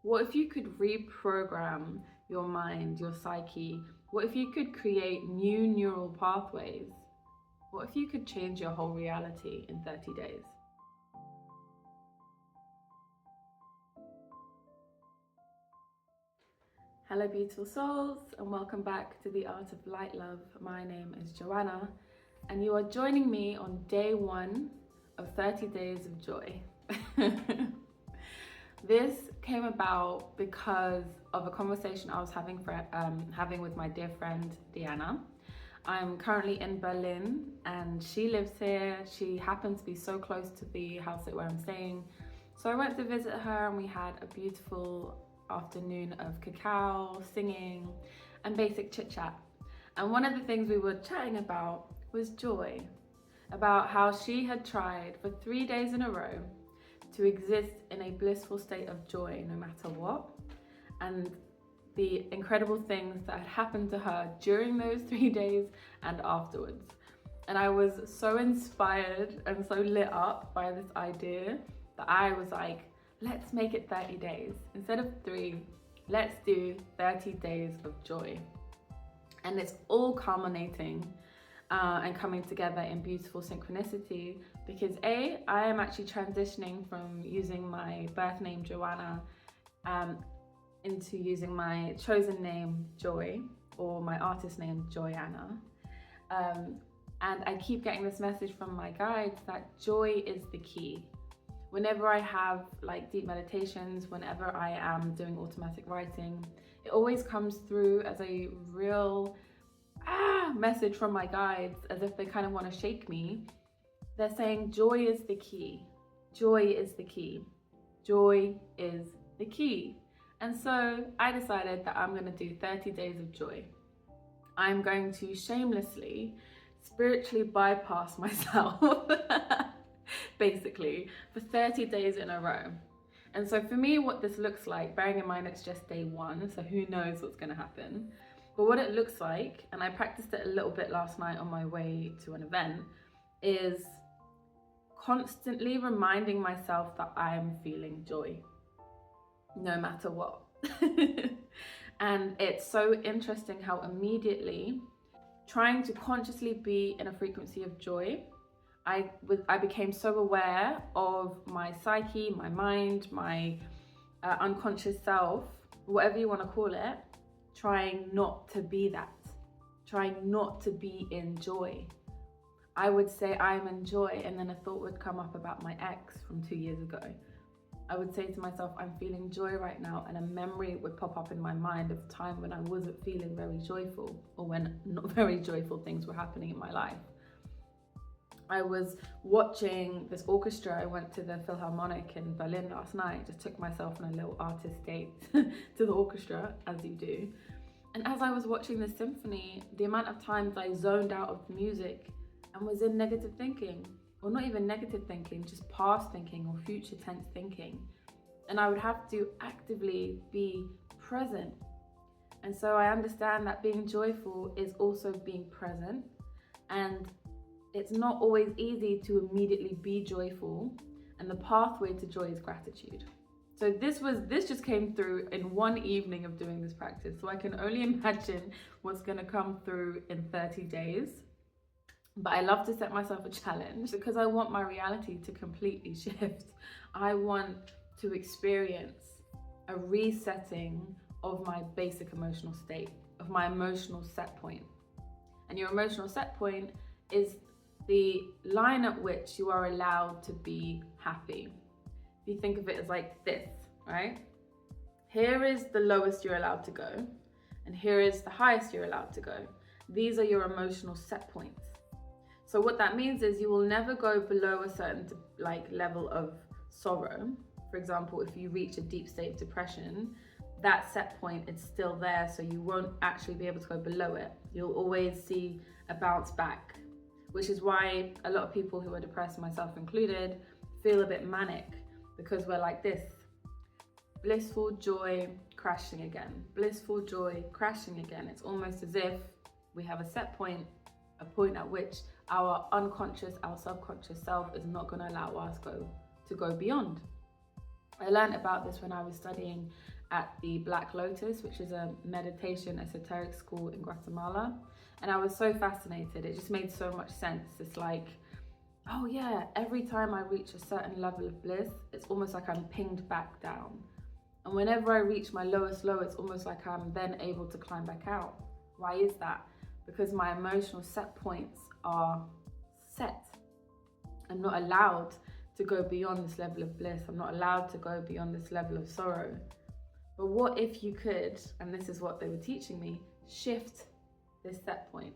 What if you could reprogram your mind, your psyche? What if you could create new neural pathways? What if you could change your whole reality in 30 days? Hello beautiful souls, and welcome back to the Art of Light Love. My name is Joanna, and you are joining me on day 1 of 30 days of joy. This came about because of a conversation I was having with my dear friend Deanna. I'm currently in Berlin and she lives here. She happens to be so close to the house where I'm staying. So I went to visit her and we had a beautiful afternoon of cacao, singing and basic chit chat. And one of the things we were chatting about was joy, about how she had tried for 3 days in a row to exist in a blissful state of joy no matter what, and the incredible things that had happened to her during those 3 days and afterwards. And I was so inspired and so lit up by this idea that I was like, let's make it 30 days. Instead of 3, let's do 30 days of joy. And it's all culminating and coming together in beautiful synchronicity because I am actually transitioning from using my birth name Joanna into using my chosen name Joy, or my artist name Joyanna. And I keep getting this message from my guides that joy is the key. Whenever I have like deep meditations, whenever I am doing automatic writing, it always comes through as a real message from my guides, as if they kind of want to shake me. They're saying joy is the key. Joy is the key. Joy is the key. And so I decided that I'm going to do 30 days of joy. I'm going to shamelessly, spiritually bypass myself, basically, for 30 days in a row. And so for me, what this looks like, bearing in mind it's just day 1, so who knows what's going to happen. But what it looks like, and I practiced it a little bit last night on my way to an event, is constantly reminding myself that I am feeling joy, no matter what. And it's so interesting how immediately trying to consciously be in a frequency of joy, I became so aware of my psyche, my mind, my unconscious self, whatever you want to call it, trying not to be that, trying not to be in joy. I would say I'm in joy, and then a thought would come up about my ex from 2 years ago. I would say to myself, I'm feeling joy right now, and a memory would pop up in my mind of a time when I wasn't feeling very joyful, or when not very joyful things were happening in my life. I was watching this orchestra. I went to the Philharmonic in Berlin last night, just took myself on a little artist date to the orchestra, as you do. And as I was watching this symphony, the amount of times I zoned out of the music and was in negative thinking, or not even negative thinking, just past thinking or future tense thinking. And I would have to actively be present. And so I understand that being joyful is also being present, and it's not always easy to immediately be joyful, and the pathway to joy is gratitude. So this just came through in one evening of doing this practice. So I can only imagine what's going to come through in 30 days. But I love to set myself a challenge because I want my reality to completely shift. I want to experience a resetting of my basic emotional state, of my emotional set point. And your emotional set point is the line at which you are allowed to be happy. If you think of it as like this, right? Here is the lowest you're allowed to go, and here is the highest you're allowed to go. These are your emotional set points. So what that means is you will never go below a certain level of sorrow. For example, if you reach a deep state of depression, that set point is still there, so you won't actually be able to go below it. You'll always see a bounce back, which is why a lot of people who are depressed, myself included, feel a bit manic, because we're like this: blissful joy, crashing again, blissful joy, crashing again. It's almost as if we have a set point, a point at which our unconscious, our subconscious self is not going to allow us to go beyond. I learned about this when I was studying at the Black Lotus, which is a meditation esoteric school in Guatemala. And I was so fascinated. It just made so much sense. It's like, oh yeah, every time I reach a certain level of bliss, it's almost like I'm pinged back down. And whenever I reach my lowest low, it's almost like I'm then able to climb back out. Why is that? Because my emotional set points are set. I'm not allowed to go beyond this level of bliss. I'm not allowed to go beyond this level of sorrow. But what if you could, and this is what they were teaching me, shift this set point?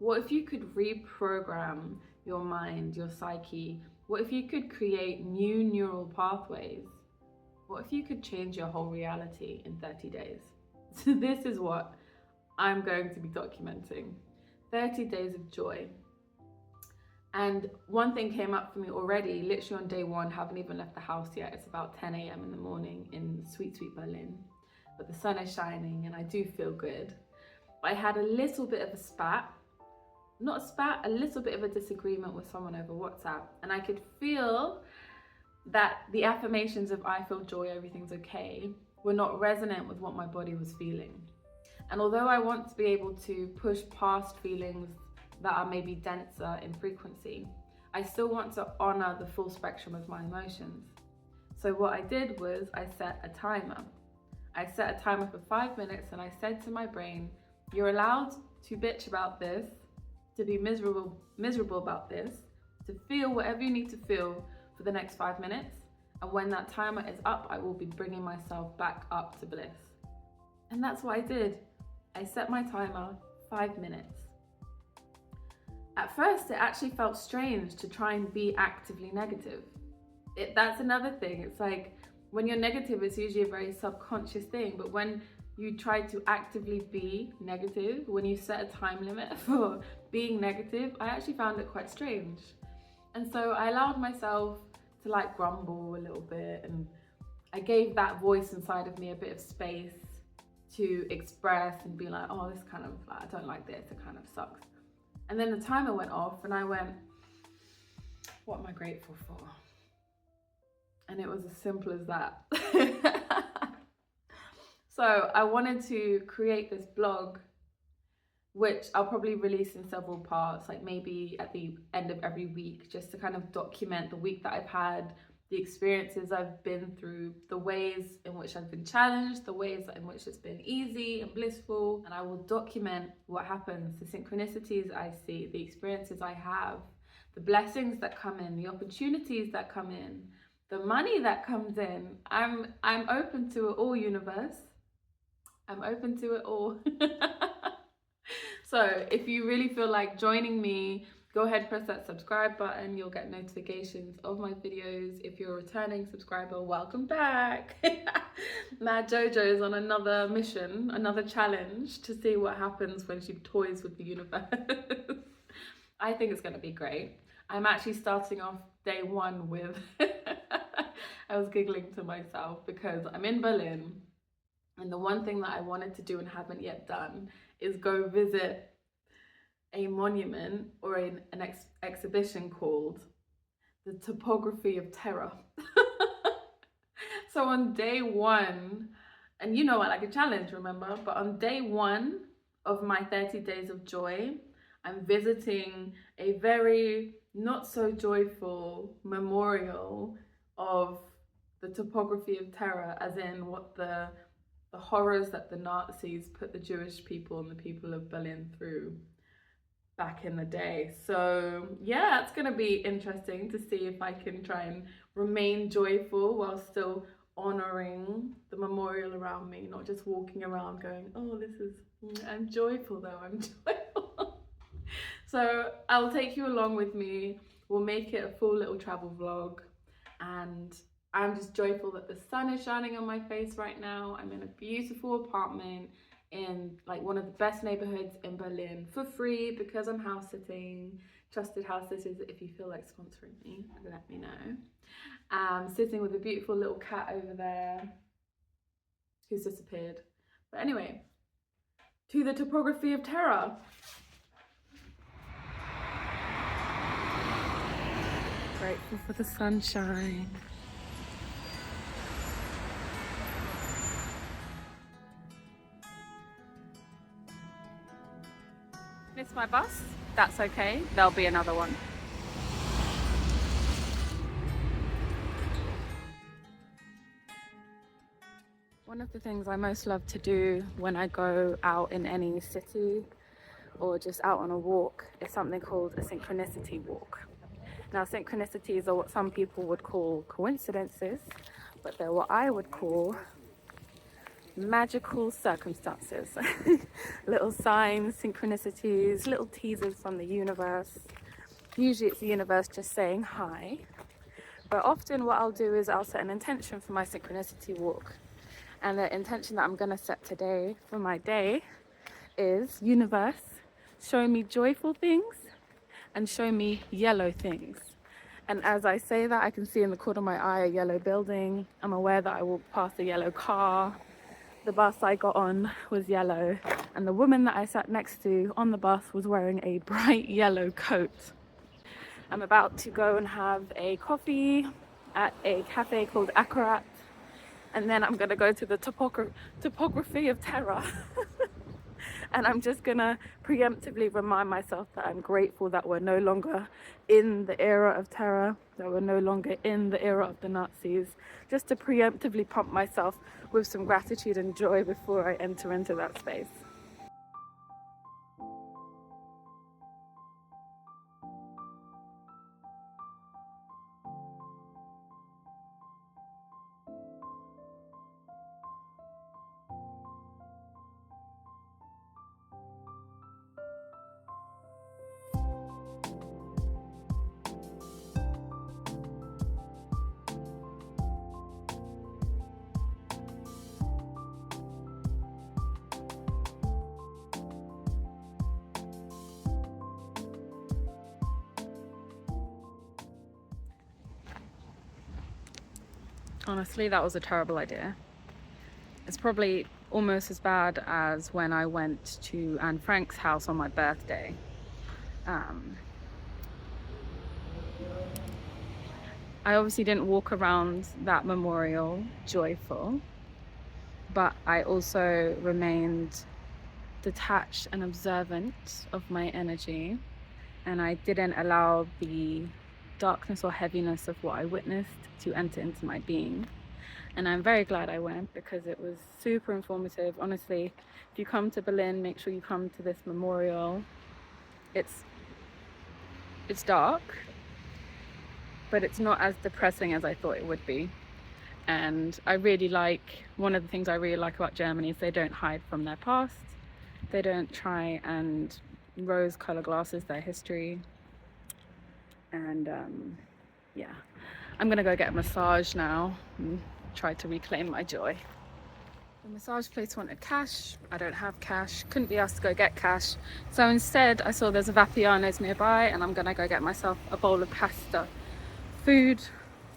What if you could reprogram your mind, your psyche? What if you could create new neural pathways? What if you could change your whole reality in 30 days? So this is what I'm going to be documenting. 30 days of joy. And one thing came up for me already, literally on day one, haven't even left the house yet. It's about 10 a.m. in the morning in sweet, sweet Berlin. But the sun is shining and I do feel good. But I had a little bit of a spat. Not a spat, a little bit of a disagreement with someone over WhatsApp. And I could feel that the affirmations of I feel joy, everything's okay, were not resonant with what my body was feeling. And although I want to be able to push past feelings that are maybe denser in frequency, I still want to honor the full spectrum of my emotions. So what I did was I set a timer. I set a timer for 5 minutes and I said to my brain, you're allowed to bitch about this, to be miserable about this, to feel whatever you need to feel for the next 5 minutes. And when that timer is up, I will be bringing myself back up to bliss. And that's what I did. I set my timer 5 minutes. At first, it actually felt strange to try and be actively negative. That's another thing. It's like when you're negative, it's usually a very subconscious thing. But when you try to actively be negative, when you set a time limit for being negative, I actually found it quite strange. And so I allowed myself to like grumble a little bit, and I gave that voice inside of me a bit of space to express and be like, oh, this kind of, like, I don't like this, it kind of sucks. And then the timer went off and I went, what am I grateful for? And it was as simple as that. So I wanted to create this blog, which I'll probably release in several parts, like maybe at the end of every week, just to kind of document the week that I've had, the experiences I've been through, the ways in which I've been challenged, the ways in which it's been easy and blissful. And I will document what happens, the synchronicities I see, the experiences I have, the blessings that come in, the opportunities that come in, the money that comes in. I'm open to it all, universe. I'm open to it all. So if you really feel like joining me, go ahead, press that subscribe button. You'll get notifications of my videos. If you're a returning subscriber, welcome back. Mad Jojo is on another mission, another challenge to see what happens when she toys with the universe. I think it's going to be great. I'm actually starting off day one with, I was giggling to myself because I'm in Berlin. And the one thing that I wanted to do and haven't yet done is go visit a monument or an exhibition called the Topography of Terror. So on day one, and you know I like a challenge, remember? But on day one of my 30 days of joy, I'm visiting a very not so joyful memorial of the Topography of Terror, as in what the horrors that the Nazis put the Jewish people and the people of Berlin through back in the day. So yeah, it's gonna be interesting to see if I can try and remain joyful while still honoring the memorial around me, not just walking around going, oh, I'm joyful though, I'm joyful. So I'll take you along with me. We'll make it a full little travel vlog, and I'm just joyful that the sun is shining on my face right now. I'm in a beautiful apartment in like one of the best neighborhoods in Berlin for free because I'm house sitting. Trusted house sitters, if you feel like sponsoring me, let me know. Sitting with a beautiful little cat over there who's disappeared. But anyway, to the Topography of Terror. Grateful for the sunshine. Miss my bus? That's okay, there'll be another one. One of the things I most love to do when I go out in any city or just out on a walk is something called a synchronicity walk. Now, synchronicities are what some people would call coincidences, but they're what I would call magical circumstances. Little signs, synchronicities, little teasers from the universe. Usually it's the universe just saying hi, but often what I'll do is I'll set an intention for my synchronicity walk. And the intention that I'm going to set today for my day is, universe, show me joyful things and show me yellow things. And as I say that, I can see in the corner of my eye a yellow building. I'm aware that I walked past a yellow car. The bus I got on was yellow, and the woman that I sat next to on the bus was wearing a bright yellow coat. I'm about to go and have a coffee at a cafe called Akarat, and then I'm going to go to the Topography of Terror. And I'm just going to preemptively remind myself that I'm grateful that we're no longer in the era of terror, that we're no longer in the era of the Nazis, just to preemptively pump myself with some gratitude and joy before I enter into that space. Honestly, that was a terrible idea. It's probably almost as bad as when I went to Anne Frank's house on my birthday. I obviously didn't walk around that memorial joyful, but I also remained detached and observant of my energy, and I didn't allow the darkness or heaviness of what I witnessed to enter into my being. And I'm very glad I went, because it was super informative. Honestly, if you come to Berlin, make sure you come to this memorial. It's dark, but it's not as depressing as I thought it would be. And one of the things I really like about Germany is they don't hide from their past. They don't try and rose-colored glasses their history. And yeah, I'm gonna go get a massage now and try to reclaim my joy. The massage place wanted cash. I don't have cash, couldn't be asked to go get cash. So instead I saw there's a Vapiano's nearby, and I'm gonna go get myself a bowl of pasta. Food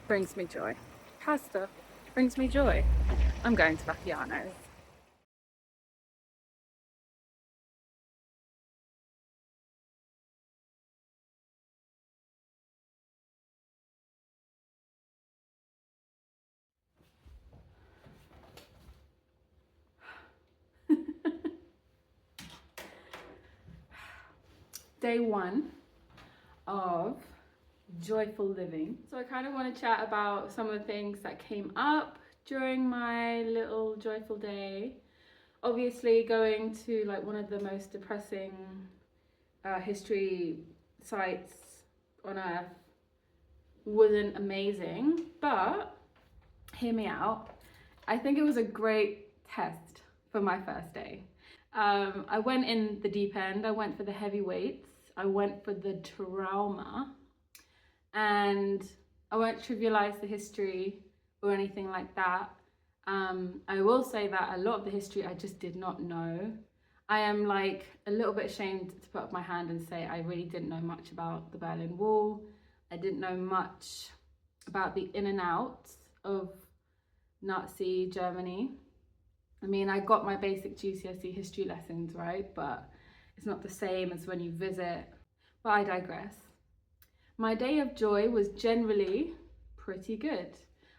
brings me joy. Pasta brings me joy. I'm going to Vapiano's. Day one of joyful living. So I kind of want to chat about some of the things that came up during my little joyful day. Obviously, going to like one of the most depressing history sites on earth wasn't amazing, but hear me out. I think it was a great test for my first day. I went in the deep end. I went for the heavy weights. I went for the trauma, and I won't trivialize the history or anything like that. I will say that a lot of the history I just did not know. I am like a little bit ashamed to put up my hand and say I really didn't know much about the Berlin Wall. I didn't know much about the in and outs of Nazi Germany. I mean, I got my basic GCSE history lessons, right? But it's not the same as when you visit. But I digress. My day of joy was generally pretty good.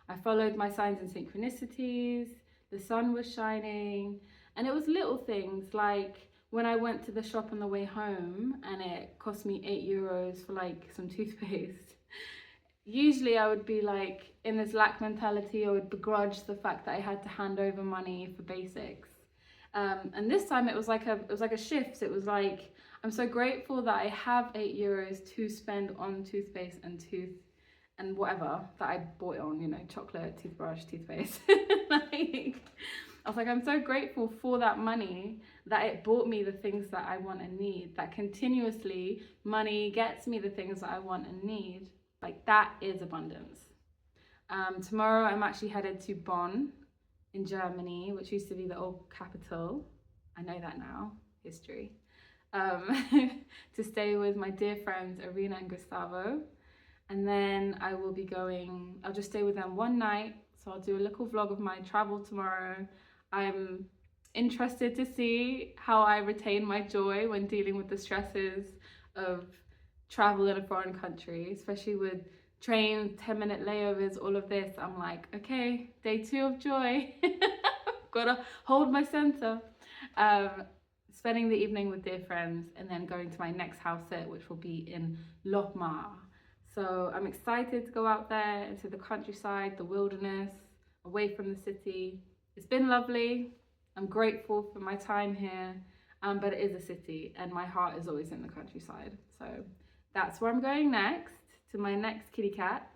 I followed my signs and synchronicities, the sun was shining, and it was little things like when I went to the shop on the way home and it cost me €8 for like some toothpaste, usually I would be like in this lack mentality. I would begrudge the fact that I had to hand over money for basics. And this time it was like a shift. It was like, I'm so grateful that I have €8 to spend on toothpaste and whatever that I bought it on, you know, chocolate, toothbrush, toothpaste. Like, I was like, I'm so grateful for that money, that it bought me the things that I want and need, that continuously money gets me the things that I want and need. Like, that is abundance. Tomorrow I'm actually headed to Bonn in Germany, which used to be the old capital. I know that now, history. To stay with my dear friends Arena and Gustavo. And then I will be going, I'll just stay with them one night. So I'll do a little vlog of my travel tomorrow. I'm interested to see how I retain my joy when dealing with the stresses of travel in a foreign country, especially with trains, 10-minute layovers, all of this. I'm like, okay, day 2 of joy. Gotta hold my center. Spending the evening with dear friends and then going to my next house sit, which will be in Lochmar. So I'm excited to go out there into the countryside, the wilderness, away from the city. It's been lovely. I'm grateful for my time here, but it is a city and my heart is always in the countryside. So that's where I'm going next, to my next kitty cat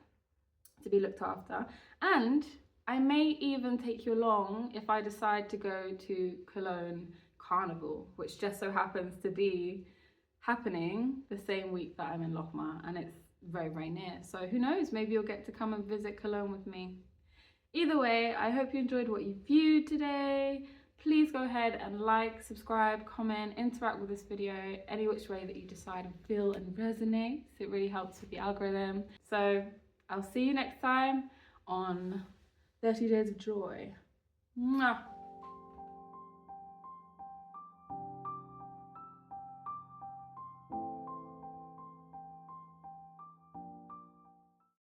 to be looked after. And I may even take you along if I decide to go to Cologne Carnival, which just so happens to be happening the same week that I'm in Lochmar, and it's very, very near. So who knows, maybe you'll get to come and visit Cologne with me. Either way, I hope you enjoyed what you viewed today. Please go ahead and like, subscribe, comment, interact with this video any which way that you decide and feel and resonates. It really helps with the algorithm. So I'll see you next time on 30 Days of Joy. Mwah.